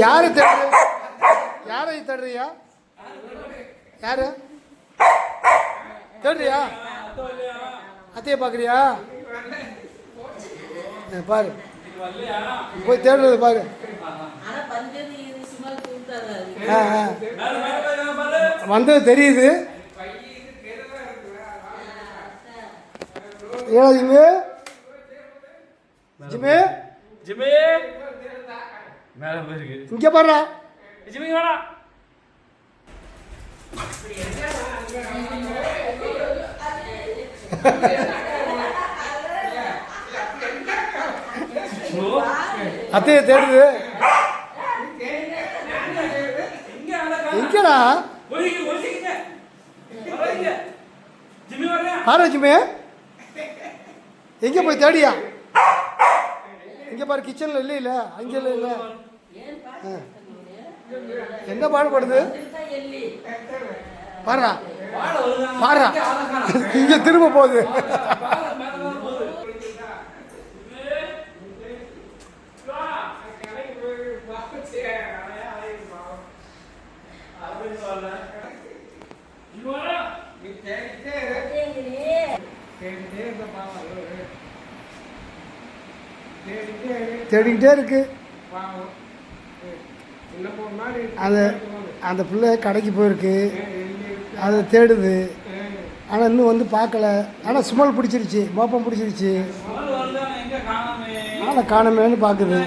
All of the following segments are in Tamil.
யாரு தேடுற? யாரை தேடுறியா? யாரு தேடுறியா? அத்தையை பார்க்குறியா? பாரு, போய் தேடுறது பாரு. வந்தது தெரியுது. ஏங்க ஜிமே ஜிமே மேல போயிருக்கு. இங்க பாருடா ஜிமே வாடா. அத்தையை தேடுது. எங்கடா பாரு ஜிமே, எங்க போய் தேடியா? இங்க பாரு, கிச்சன்ல இல்ல அங்கே இல்ல. என்ன பாடுபடுது பாரா பாரா, இங்க திரும்ப போகுது. தேடிக்கிட்டே இருக்கு. அது அந்த பிள்ளை கடைக்கு போயிருக்கு, அதை தேடுது. ஆனால் இன்னும் வந்து பார்க்கல. ஆனால் ஸ்மெல் பிடிச்சிருச்சு, மோப்பம் பிடிச்சிருச்சு. ஆனால் காணமேன்னு பார்க்குது.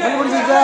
கண்டுபிடிச்சிருச்சா?